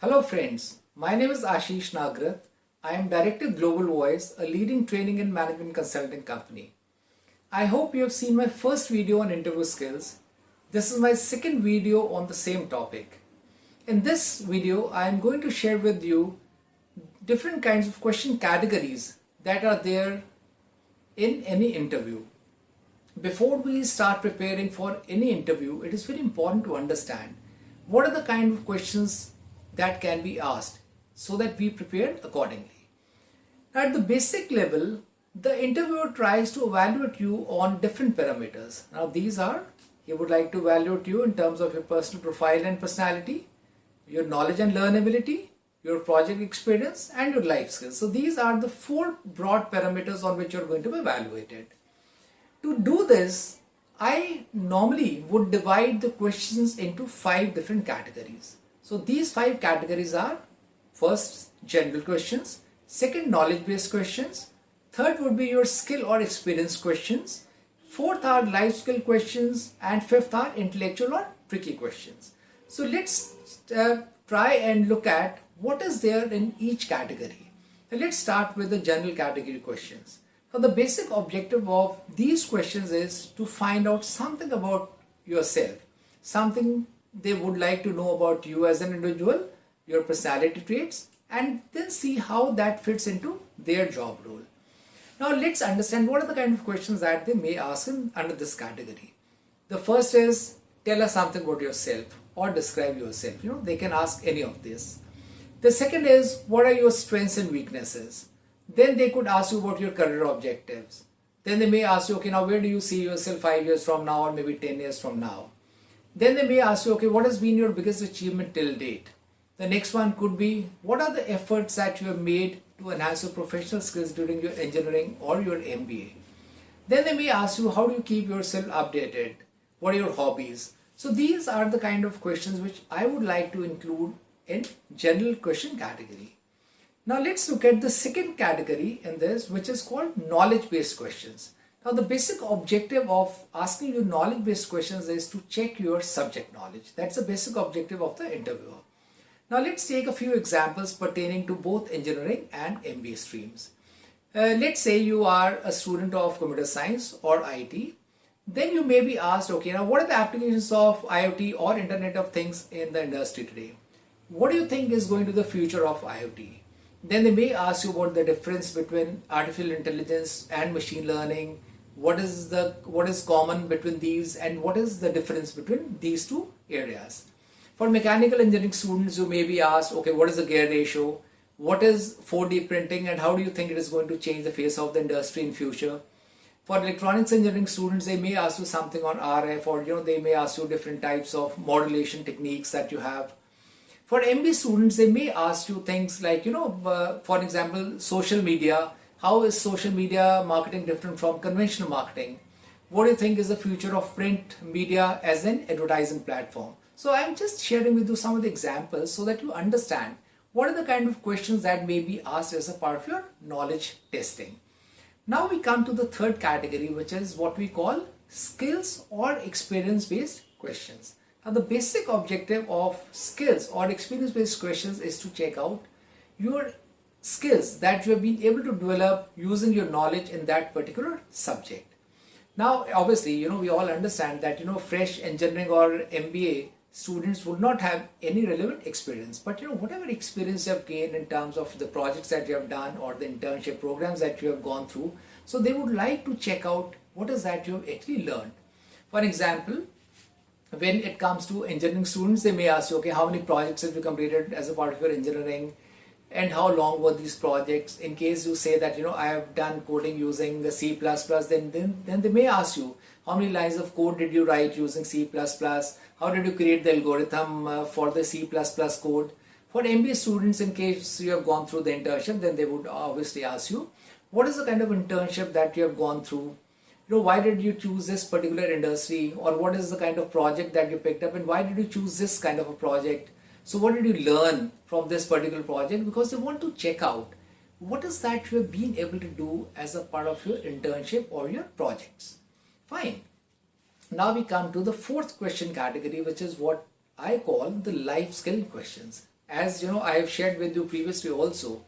Hello friends, my name is Ashish Nagrath. I am Director Global Voice, a leading training and management consulting company. I hope you have seen my first video on interview skills. This is my second video on the same topic. In this video, I am going to share with you different kinds of question categories that are there in any interview. Before we start preparing for any interview, it is very important to understand what are the kind of questions that can be asked so that we prepare accordingly. Now, at the basic level, the interviewer tries to evaluate you on different parameters. Now, these are, he would like to evaluate you in terms of your personal profile and personality, your knowledge and learnability, your project experience, and your life skills. So these are the four broad parameters on which you're going to be evaluated. To do this, I normally would divide the questions into 5 different categories. So these 5 categories are: first, general questions; second, knowledge-based questions; third would be your skill or experience questions; fourth are life skill questions; and fifth are intellectual or tricky questions. So let's try and look at what is there in each category. Now let's start with the general category questions. Now the basic objective of these questions is to find out something about yourself, something they would like to know about you as an individual, your personality traits, and then see how that fits into their job role. Now let's understand what are the kind of questions that they may ask under this category. The first is, tell us something about yourself or describe yourself. They can ask any of this. The second is, what are your strengths and weaknesses? Then they could ask you about your career objectives. Then they may ask you, okay, now where do you see yourself 5 years from now or maybe 10 years from now? Then they may ask you, okay, what has been your biggest achievement till date? The next one could be, what are the efforts that you have made to enhance your professional skills during your engineering or your MBA? Then they may ask you, how do you keep yourself updated? What are your hobbies? So these are the kind of questions which I would like to include in general question category. Now let's look at the second category in this, which is called knowledge-based questions. Now the basic objective of asking you knowledge-based questions is to check your subject knowledge. That's the basic objective of the interviewer. Now let's take a few examples pertaining to both engineering and MBA streams. Let's say you are a student of computer science or IT. Then you may be asked, okay, now what are the applications of IoT or Internet of Things in the industry today? What do you think is going to be the future of IoT? Then they may ask you about the difference between artificial intelligence and machine learning. What is common between these, and what is the difference between these two areas? For mechanical engineering students, you may be asked, okay, what is the gear ratio? What is 4D printing, and how do you think it is going to change the face of the industry in future? For electronics engineering students, they may ask you something on RF, or they may ask you different types of modulation techniques that you have. For MBA students, they may ask you things like, for example, social media. How is social media marketing different from conventional marketing? What do you think is the future of print media as an advertising platform? So I'm just sharing with you some of the examples so that you understand what are the kind of questions that may be asked as a part of your knowledge testing. Now we come to the third category, which is what we call skills or experience-based questions. Now the basic objective of skills or experience-based questions is to check out your skills that you have been able to develop using your knowledge in that particular subject. Now obviously, we all understand that, fresh engineering or MBA students would not have any relevant experience. But whatever experience you have gained in terms of the projects that you have done or the internship programs that you have gone through, so they would like to check out what is that you have actually learned. For example, when it comes to engineering students, they may ask you, okay, how many projects have you completed as a part of your engineering, and how long were these projects? In case you say that, I have done coding using the C++, then they may ask you, how many lines of code did you write using C++? How did you create the algorithm for the C++ code? For MBA students, in case you have gone through the internship, then they would obviously ask you, what is the kind of internship that you have gone through? Why did you choose this particular industry, or what is the kind of project that you picked up, and why did you choose this kind of a project? So what did you learn from this particular project? Because they want to check out what is that you have been able to do as a part of your internship or your projects. Fine. Now we come to the fourth question category, which is what I call the life skill questions. as I have shared with you previously also,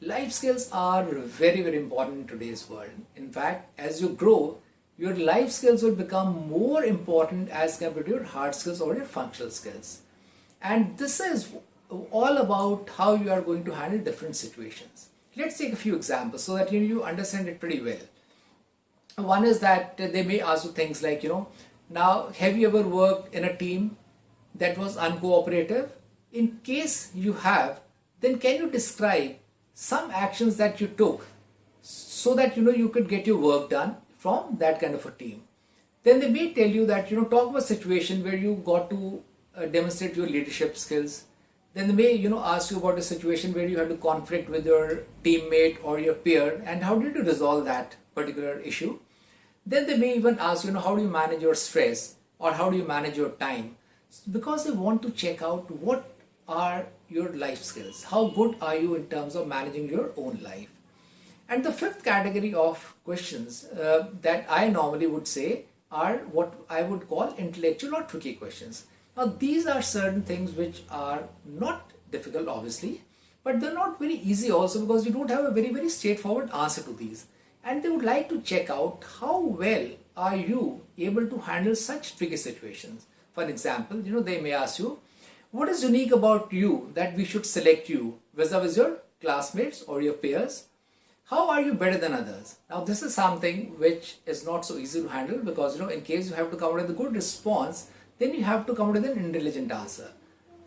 life skills are very, very important in today's world. In fact, as you grow, your life skills will become more important as compared to your hard skills or your functional skills. And this is all about how you are going to handle different situations. Let's take a few examples so that you understand it pretty well. One is that they may ask you things like, now have you ever worked in a team that was uncooperative? In case you have, then can you describe some actions that you took so that you could get your work done from that kind of a team? Then they may tell you that talk about a situation where you got to demonstrate your leadership skills. Then they may ask you about a situation where you had to conflict with your teammate or your peer, and how did you resolve that particular issue. Then they may even ask how do you manage your stress or how do you manage your time, because they want to check out what are your life skills, how good are you in terms of managing your own life. And the fifth category of questions that I normally would say are what I would call intellectual or tricky questions. Now these are certain things which are not difficult obviously, but they're not very easy also, because you don't have a very, very straightforward answer to these. And they would like to check out how well are you able to handle such tricky situations. For example, they may ask you, what is unique about you that we should select you vis-a-vis your classmates or your peers? How are you better than others? Now this is something which is not so easy to handle, because in case you have to come up with a good response, then you have to come up with an intelligent answer.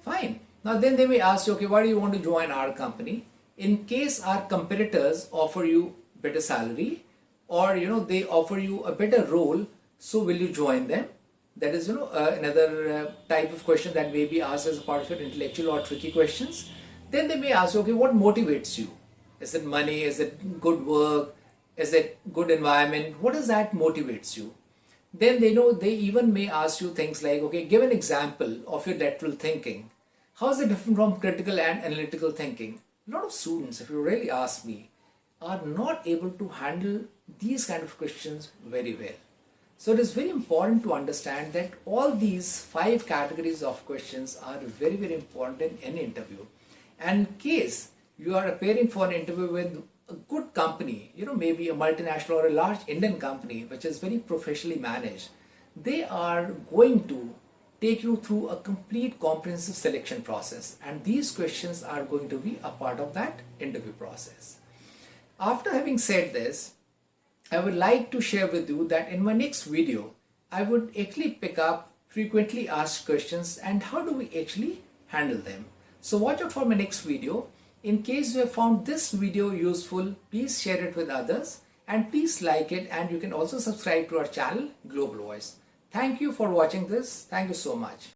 Fine. Now then they may ask you, okay, why do you want to join our company? In case our competitors offer you better salary, or they offer you a better role, so will you join them? That is another type of question that may be asked as a part of your intellectual or tricky questions. Then they may ask you, okay, what motivates you? Is it money? Is it good work? Is it good environment? What is that motivates you? Then they even may ask you things like, okay, give an example of your lateral thinking. How is it different from critical and analytical thinking? A lot of students, if you really ask me, are not able to handle these kind of questions very well. So it is very important to understand that all these 5 categories of questions are very, very important in any interview. And in case you are appearing for an interview with a good company, maybe a multinational or a large Indian company which is very professionally managed, they are going to take you through a complete comprehensive selection process, and these questions are going to be a part of that interview process. After having said this, I would like to share with you that in my next video, I would actually pick up frequently asked questions and how do we actually handle them. So watch out for my next video. In case you have found this video useful, please share it with others and please like it, and you can also subscribe to our channel Global Voice. Thank you for watching this. Thank you so much.